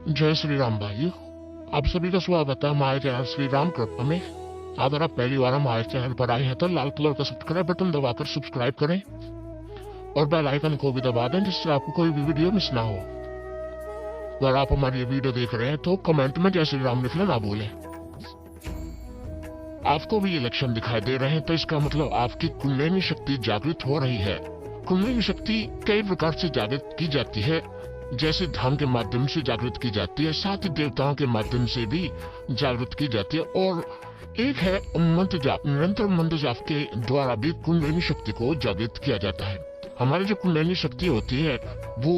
जय श्री राम भाई। आप सभी का स्वागत है हमारे चैनल श्री राम कृपा में। अगर आप पहली बार हमारे चैनल पर आए हैं तो लाल कलर का सब्सक्राइब बटन दबाकर सब्सक्राइब करें और बेल आइकन को भी दबा दें जिससे आपको कोई भी वीडियो मिस ना हो। अगर आप हमारी वीडियो देख रहे हैं तो कमेंट में जय श्री राम लिखना ना भूलें। आपको भी ये लक्षण दिखाई दे रहे हैं तो इसका मतलब आपकी कुंडलिनी शक्ति जागृत हो रही है। कुंडलिनी शक्ति कई प्रकार से जागृत की जाती है, जैसे ध्यान के माध्यम से जागृत की जाती है, साथ ही देवताओं के माध्यम से भी जागृत की जाती है, और एक है मंत्र जाप। निरंतर मंत्र जाप के द्वारा भी कुंडलिनी शक्ति को जागृत किया जाता है। हमारी जो कुंडलिनी शक्ति होती है वो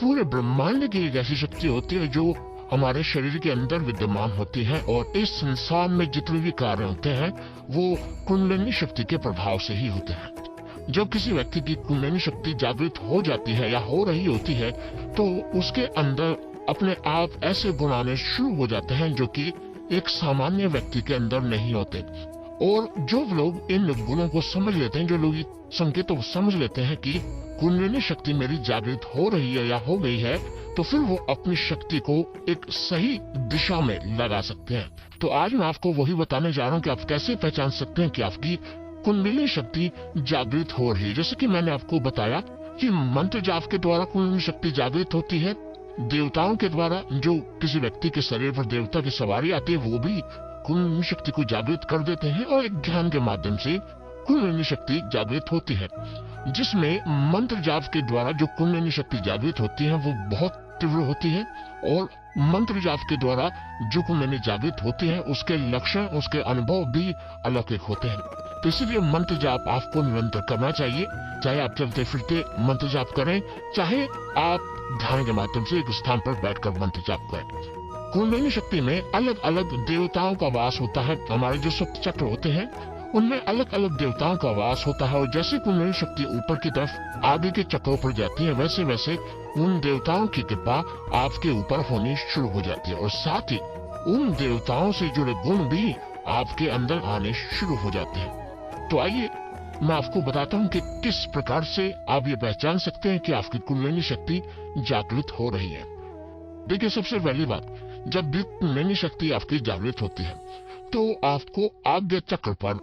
पूरे ब्रह्मांड की एक ऐसी शक्ति होती है जो हमारे शरीर के अंदर विद्यमान होती है, और इस संसार में जितने भी कार्य होते हैं वो कुंडलिनी शक्ति के प्रभाव से ही होते हैं। जब किसी व्यक्ति की कुंडलिनी शक्ति जागृत हो जाती है या हो रही होती है तो उसके अंदर अपने आप ऐसे गुण आने शुरू हो जाते हैं जो कि एक सामान्य व्यक्ति के अंदर नहीं होते। और जो लोग इन गुणों को समझ लेते हैं, जो लोग संकेतों को समझ लेते हैं कि कुंडलिनी शक्ति मेरी जागृत हो रही है या हो गई है, तो फिर वो अपनी शक्ति को एक सही दिशा में लगा सकते हैं। तो आज मैं आपको वही बताने जा रहा हूँ कि आप कैसे पहचान सकते हैं कि आपकी कुंडलिनी शक्ति जागृत हो रही है। जैसे कि मैंने आपको बताया कि मंत्र जाप के द्वारा कुंडलिनी शक्ति जागृत होती है, देवताओं के द्वारा जो किसी व्यक्ति के शरीर पर देवता की सवारी आती है वो भी कुंडलिनी शक्ति को जागृत कर देते हैं, और एक ध्यान के माध्यम से कुंडलिनी शक्ति जागृत होती है। जिसमें मंत्र जाप के द्वारा जो कुंडलिनी शक्ति जागृत होती है वो बहुत तीव्र होती है, और मंत्र जाप के द्वारा जो कुंडलिनी जागृत होती है उसके लक्षण, उसके अनुभव भी अलग एक होते हैं। तो इसीलिए मंत्र जाप आपको निरंतर करना चाहिए, चाहे आप चलते फिरते मंत्र जाप करें, चाहे आप ध्यान के माध्यम से एक स्थान पर बैठकर मंत्र जाप करें। कुंडलिनी शक्ति में अलग अलग देवताओं का वास होता है। हमारे जो सप्त चक्र होते हैं उनमें अलग अलग देवताओं का वास होता है, और जैसे कुंडलिनी शक्ति ऊपर की तरफ आगे के चक्रों पर जाती है वैसे वैसे उन देवताओं की कृपा आपके ऊपर होनी शुरू हो जाती है, और साथ ही उन देवताओं से जुड़े गुण भी आपके अंदर आने शुरू हो जाते हैं। तो आइए मैं आपको बताता हूँ कि किस प्रकार से आप ये पहचान सकते हैं कि आपकी कुंडलिनी शक्ति जागृत हो रही है। देखिए, सबसे पहली बात, जब भी कुंडलिनी शक्ति आपकी जागृत होती है तो आपको आज्ञा चक्र पर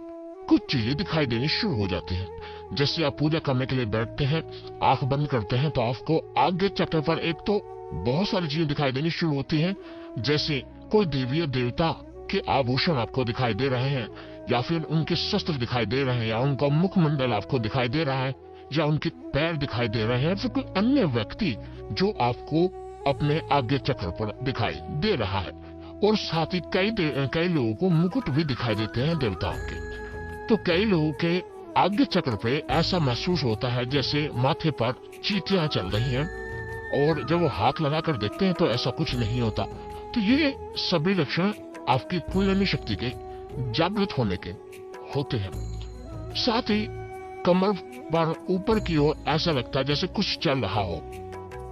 कुछ चीजें दिखाई देनी शुरू हो जाती हैं। जैसे आप पूजा करने के लिए बैठते हैं, आंख बंद करते हैं तो आपको आज्ञा चक्र पर एक तो बहुत सारी चीजें दिखाई देनी शुरू होती हैं, जैसे कोई देवी या देवता के आभूषण आपको दिखाई दे रहे हैं, या फिर उनके शस्त्र दिखाई दे रहे हैं, या उनका मुखमंडल आपको दिखाई दे रहा है, या उनके पैर दिखाई दे रहे हैं, फिर कोई अन्य व्यक्ति जो आपको अपने आज्ञा चक्र पर दिखाई दे रहा है। और साथ ही कई लोगों को मुकुट भी दिखाई देते हैं देवताओं के। तो कई लोगों के आज्ञा चक्र पे ऐसा महसूस होता है जैसे माथे पर चींटियां चल रही हैं, और जब वो हाथ लगाकर देखते हैं तो ऐसा कुछ नहीं होता। तो ये सभी लक्षण आपकी कुंडलिनी शक्ति के जागृत होने के होते हैं। साथ ही कमर पर ऊपर की ओर ऐसा लगता है जैसे कुछ चल रहा हो।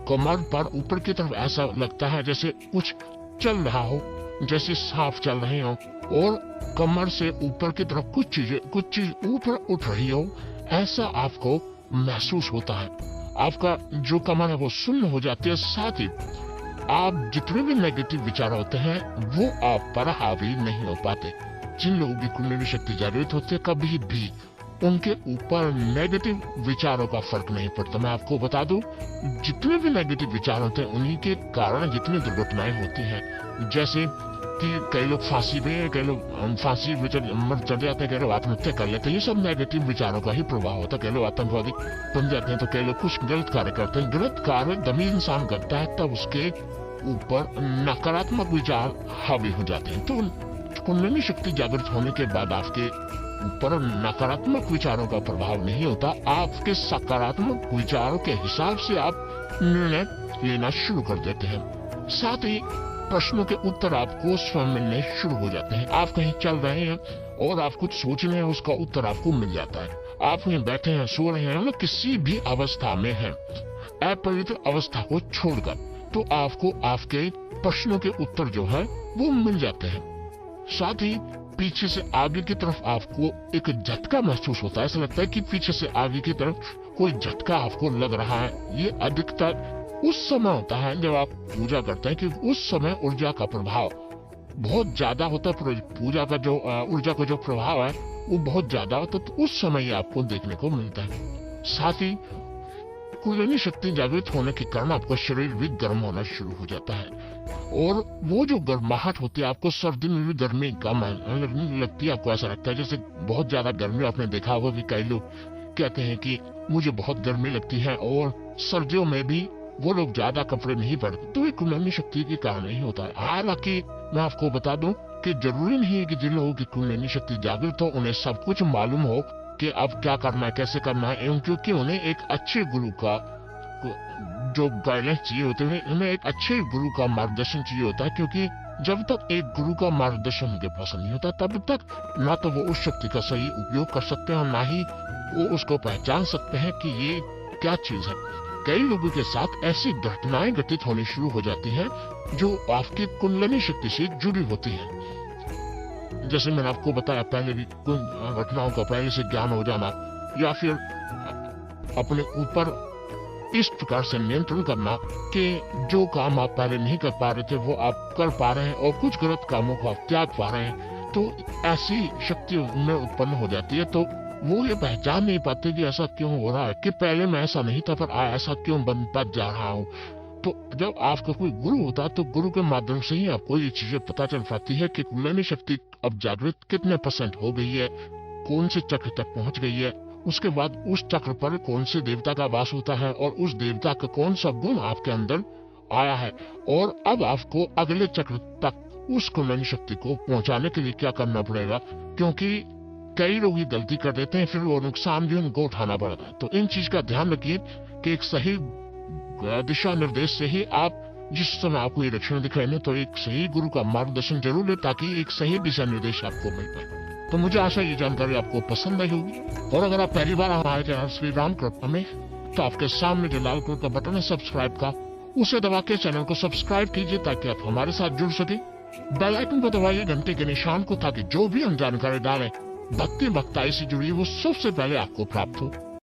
कमर पर ऊपर की तरफ ऐसा लगता है जैसे कुछ चल रहा हो, जैसे सांप चल रहे हो, और कमर से ऊपर की तरफ कुछ चीज ऊपर उठ रही हो, ऐसा आपको महसूस होता है। आपका जो कमर है वो सुन्न हो जाती है। साथ ही आप जितने भी नेगेटिव विचार होते हैं वो आप पर हावी नहीं हो पाते। जिन लोगों की कुंडलिनी शक्ति जागृत होती है कभी भी उनके ऊपर नेगेटिव विचारों का फर्क नहीं पड़ता। मैं आपको बता दूं, जितने भी नेगेटिव विचार होते हैं उन्हीं के कारण जितनी दुर्घटनाएं होती हैं। जैसे कि कई लोग फांसी में, कई लोग फांसी में मर चढ़ जाते हैं, कई लोग आत्महत्या कर लेते हैं। ये सब नेगेटिव विचारों का ही प्रभाव होता है। कई लोग आतंकवादी बन जाते हैं, तो कई लोग कुछ गलत कार्य करते हैं। गलत कार्य दमी इंसान करता है तब उसके ऊपर नकारात्मक विचार हावी हो जाते हैं। तो कुंडलिनी शक्ति जागृत होने के बाद आपके ऊपर नकारात्मक विचारों का प्रभाव नहीं होता। आपके सकारात्मक विचारों के हिसाब से आप निर्णय लेना शुरू कर देते हैं। साथ ही प्रश्नों के उत्तर आपको स्वयं मिलने शुरू हो जाते हैं। आप कहीं चल रहे हैं और आप कुछ सोच रहे हैं, उसका उत्तर आपको मिल जाता है। आप कहीं बैठे हैं, सो रहे हैं, मतलब किसी भी अवस्था में हैं, अपवित्र अवस्था को छोड़कर, तो आपको आपके प्रश्नों के उत्तर जो है वो मिल जाते हैं। साथ ही पीछे से आगे की तरफ आपको एक झटका महसूस होता है। ऐसा लगता है कि पीछे से आगे की तरफ कोई झटका आपको लग रहा है। ये अधिकतर उस समय होता है जब आप पूजा करते हैं कि उस समय ऊर्जा का प्रभाव बहुत ज्यादा होता है। पूजा का जो ऊर्जा का जो प्रभाव है वो बहुत ज्यादा होता है, तो उस समय ही आपको देखने को मिलता है। साथ ही कुंडलिनी शक्ति जागृत होने के कारण आपका शरीर भी गर्म होना शुरू हो जाता है, और वो जो गर्माहट होती है, आपको सर्दी में भी गर्मी कम लगती है। आपको ऐसा लगता है जैसे बहुत ज्यादा गर्मी। आपने देखा होगा कि कई लोग कहते हैं कि मुझे बहुत गर्मी लगती है, और सर्दियों में भी वो लोग ज्यादा कपड़े नहीं पहनते, तो ये कुंडलिनी शक्ति के कारण ही होता है। हालांकि मैं आपको बता दूं कि जरूरी नहीं है कि जिन लोगों की कुंडलिनी शक्ति जागृत हो उन्हें सब कुछ मालूम हो कि अब क्या करना है, कैसे करना है, एवं क्योंकि उन्हें एक अच्छे गुरु का जो गाइडेंस चाहिए होते हैं, उन्हें एक अच्छे गुरु का मार्गदर्शन चाहिए होता है। क्योंकि जब तक एक गुरु का मार्गदर्शन उनके पास नहीं होता, तब तक ना तो वो उस शक्ति का सही उपयोग कर सकते हैं, और ना ही वो उसको पहचान सकते हैं कि ये क्या चीज है। कई लोगों के साथ ऐसी घटनाएं घटित होनी शुरू हो जाती हैं जो आपकी कुंडलिनी शक्ति से जुड़ी होती है। जैसे मैंने आपको बताया पहले भी, घटनाओं का पहले से ज्ञान हो जाना, या फिर अपने ऊपर इस प्रकार से नियंत्रण करना कि जो काम आप पहले नहीं कर पा रहे थे वो आप कर पा रहे हैं, और कुछ गलत कामों को आप त्याग पा रहे हैं। तो ऐसी शक्ति उनमें उत्पन्न हो जाती है, तो वो ये पहचान नहीं पाते कि ऐसा क्यों हो रहा है, कि पहले मैं ऐसा नहीं था पर ऐसा क्यों बनता जा रहा हूँ। तो जब आपका कोई गुरु होता है तो गुरु के माध्यम से ही आपको ये चीजें पता चल पाती है कि कुंडलिनी शक्ति अब जागृत कितने % हो गई है, कौन से चक्र तक पहुंच गई है, उसके बाद उस चक्र पर कौन से देवता का वास होता है, और उस देवता का कौन सा गुण आपके अंदर आया है, और अब आपको अगले चक्र तक उस कुंडलिनी शक्ति को पहुंचाने के लिए क्या करना पड़ेगा। क्योंकि कई लोग ये गलती कर देते हैं, फिर वो नुकसान भी उनको उठाना पड़ता है। तो इन चीज का ध्यान रखिए कि एक सही दिशा निर्देश से ही आप जिस समय आपको ये लक्षण दिख रहे हैं, तो एक सही गुरु का मार्गदर्शन जरूर ले, ताकि एक सही दिशा निर्देश आपको मिल पाए। तो मुझे आशा ये जानकारी आपको पसंद आई होगी, और अगर आप पहली बार हमारे चैनल श्री राम कृपा में, तो आपके सामने जो लाल कलर का बटन है सब्सक्राइब का, उसे दबा के चैनल को सब्सक्राइब कीजिए ताकि आप हमारे साथ जुड़ सके। बेल आइकन को दबाइए घंटे के निशान को, ताकि जो भी हम जानकारी डालें भक्ति भक्ताई से जुड़ी वो सबसे पहले आपको प्राप्त हो।